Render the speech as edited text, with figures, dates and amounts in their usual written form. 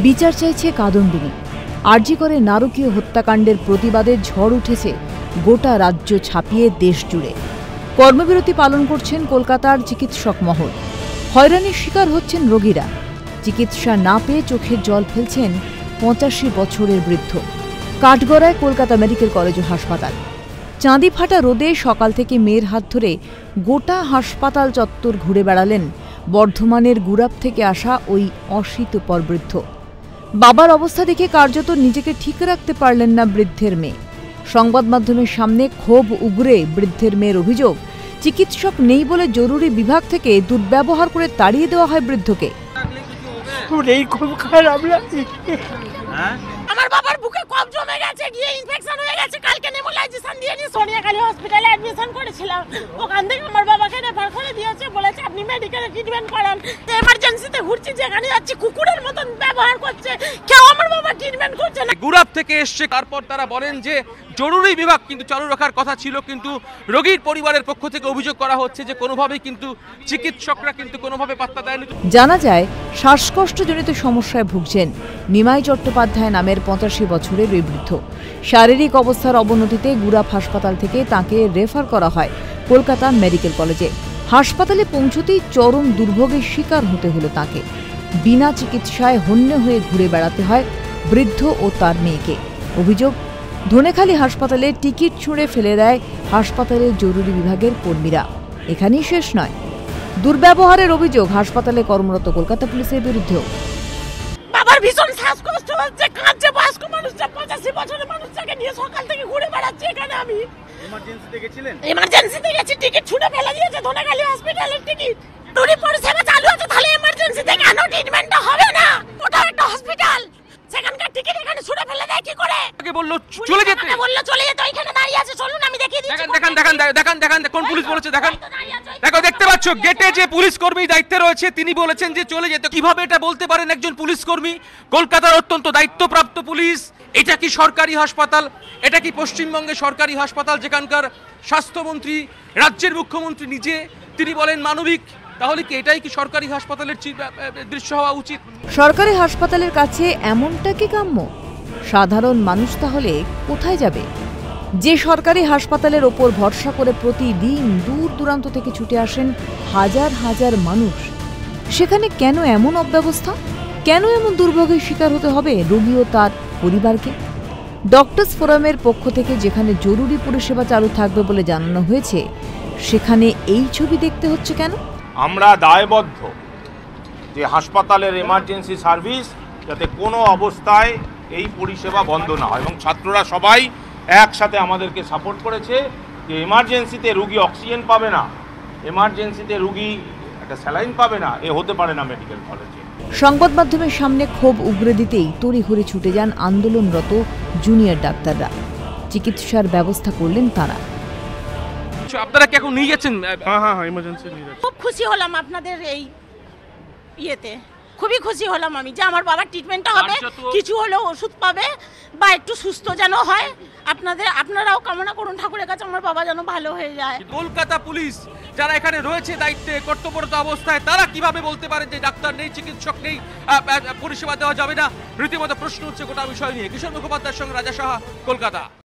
বিচার চাইছে কাদম্বিনী। আরজি করে নারকীয় হত্যাকাণ্ডের প্রতিবাদে ঝড় উঠেছে গোটা রাজ্য ছাপিয়ে দেশ জুড়ে। কর্মবিরতি পালন করছেন কলকাতার চিকিৎসক মহল। হয়রানির শিকার হচ্ছেন রোগীরা। চিকিৎসা না পেয়ে চোখের জল ফেলছেন 85 বছরের বৃদ্ধ। কাঠগড়ায় কলকাতা মেডিকেল কলেজ ও হাসপাতাল। চাঁদি ফাটা রোদে সকাল থেকে মেয়ের হাত ধরে গোটা হাসপাতাল চত্বর ঘুরে বেড়ালেন বর্ধমানের গুড়াপ থেকে আসা ওই অশীতপর বৃদ্ধ। বাবার অবস্থা দেখে কার্যত নিজেকে ঠিক রাখতে পারলেন না বৃদ্ধের মেয়ে। সংবাদ মাধ্যমের সামনে ক্ষোভ উগরে বৃদ্ধের মেয়ের অভিযোগ, চিকিৎসক নেই বলে জরুরি বিভাগ থেকে দুর্ব্যবহার করে তাড়িয়ে দেওয়া হয় বৃদ্ধকে। আমার বাবার বুকে কফ জমে গেছে, গিয়ে ইনফেকশন হয়ে গেছে। কালকে নেবুলাইজেশন দিয়ে সোনিয়াখালী হসপিটালে অ্যাডমিশন করেছিলাম। ওখান থেকে আমার বাবাকে রেফার করে দিয়েছে, বলেছে আপনি মেডিকেলে ট্রিটমেন্ট করান। এমার্জেন্সিতে ঘুরছি, যেখানে যাচ্ছি কুকুরের মতন ব্যবহার করছে, কেউ আমার বাবা ট্রিটমেন্ট করছে না। গুড়াপ থেকে এসছে, তারপর তারা বলেন যে জরুরি বিভাগ কিন্তু চালু রাখার কথা ছিল, কিন্তু রোগীর পরিবারের পক্ষ থেকে অভিযোগ করা হচ্ছে যে কোনোভাবেই কিন্তু চিকিৎসকরা কিন্তু কোনোভাবে পাত্তা দেয়নি। জানা যায় শ্বাসকষ্টজনিত সমস্যায় ভুগছেন নিমাই চট্টোপাধ্যায় নামের 85 বছরের ওই বৃদ্ধ। শারীরিক অবস্থার অবনতিতে গুড়াপ হাসপাতাল থেকে তাঁকে রেফার করা হয় কলকাতা মেডিকেল কলেজে। হাসপাতালে পৌঁছতেই চরম দুর্ভোগের শিকার হতে হলো তাঁকে। বিনা চিকিৎসায় হন্য হয়ে ঘুরে বেড়াতে হয় বৃদ্ধ ও তার মেয়েকে। অভিযোগ, ধনেখালি হাসপাতালে টিকিট ছুঁড়ে ফেলে দেয় হাসপাতালের জরুরি বিভাগের কর্মীরা। এখানেই শেষ নয়, দুর্ব্যবহারের অভিযোগ হাসপাতালে কর্মরত কলকাতা পুলিশের বিরুদ্ধেও। বাবার ভীষণ শ্বাসকষ্ট হচ্ছে, কাঁদছে। বয়স্ক মানুষটা, 85 বছরের মানুষটাকে নিয়ে সকাল থেকে ঘুরে বেড়াচ্ছি এখানে। আমি এমার্জেন্সিতে গেছি, টিকিট ছুঁড়ে ফেলে দিয়েছে ধনেখালি হসপিটালের টিকিট। জরুরি পরিষেবা চালু আছে, তাহলে এমার্জেন্সিতে কেন ট্রিটমেন্টটা হবে না? ওটা একটা হসপিটাল, সেখানকার টিকিট এখানে ছুঁড়ে ফেলে দেয় কি করে? আগে বললো চলে যেতে, চলে যেতে। ওইখানে দাঁড়িয়ে আছে, চলুন আমি দেখিয়ে দিচ্ছি। দেখেন কোন পুলিশ বলেছে, দেখেন দেখো, দেখতে পাচ্ছ গেটে যে পুলিশ কর্মী দায়িত্বে রয়েছে তিনি বলেছেন যে চলে যেতে। কিভাবে এটা বলতে পারেন একজন পুলিশ কর্মী? কলকাতার অত্যন্ত দায়িত্বপ্রাপ্ত পুলিশ। এটা কি সরকারি হাসপাতাল? এটা কি পশ্চিমবঙ্গের সরকারি হাসপাতাল যেখানকার স্বাস্থ্যমন্ত্রী, রাজ্যের মুখ্যমন্ত্রী নিজে তিনি বলেন মানবিক? তাহলে কি এটাই কি সরকারি হাসপাতালের দৃশ্য হওয়া উচিত? সরকারি হাসপাতালের কাছে এমনটা কি কাম্য? সাধারণ মানুষ তাহলে কোথায় যাবে? যে সরকারি হাসপাতালের ওপর ভরসা করে প্রতিদিন দূর দূরান্ত থেকে ছুটে আসেন হাজার হাজার মানুষ, সেখানে কেন এমন অব্যবস্থা? কেন এমন দুর্ভোগের শিকার হতে হবে রোগী ও তার পরিবারকে? ডক্টরস ফোরামের পক্ষ থেকে যেখানে জরুরি পরিষেবা চালু থাকবে বলে জানানো হয়েছে, সেখানে এই ছবি দেখতে হচ্ছে কেন? আমরা দায়বদ্ধ যে হাসপাতালের এমার্জেন্সি সার্ভিস যাতে কোনো অবস্থায় এই পরিষেবা বন্ধ না হয়, এবং ছাত্ররা সবাই একসাথে আমাদেরকে সাপোর্ট করেছে যে এমার্জেন্সিতে রুগী অক্সিজেন পাবে না, এমার্জেন্সিতে রুগী একটা স্যালাইন পাবে না, এ হতে পারে না মেডিকেল কলেজে। সংবাদ মাধ্যমের সামনে ক্ষোভ উগরে দিতেই তড়িঘড়ি ছুটে যান আন্দোলনরত জুনিয়র ডাক্তাররা। চিকিৎসার ব্যবস্থা করলেন তারা। আপনারা কি এখন নিয়ে যাচ্ছেন? হ্যাঁ, ইমার্জেন্সি নিয়ে যাচ্ছি। খুব খুশি হলাম আপনাদের এই ইয়েতে, খুবই খুশি হলাম আমি যে আমার বাবার ট্রিটমেন্টটা হবে, কিছু হলেও ওষুধ পাবে বা একটু সুস্থ যেন হয়। আপনারাও কামনা করুন ঠাকুরের কাছে আমার বাবা যেন ভালো হয়ে যায়। কলকাতা পুলিশ যারা এখানে রয়েছে দায়িত্বে কর্তব্যরত অবস্থায়, তারা কিভাবে বলতে পারেন যে ডাক্তার নেই, চিকিৎসক নেই, পরিষেবা দেওয়া যাবে না? রীতিমতো প্রশ্ন হচ্ছে গোটা বিষয় নিয়ে। কিশোর মুখোপাধ্যায়ের সঙ্গে রাজা সাহা, কলকাতা।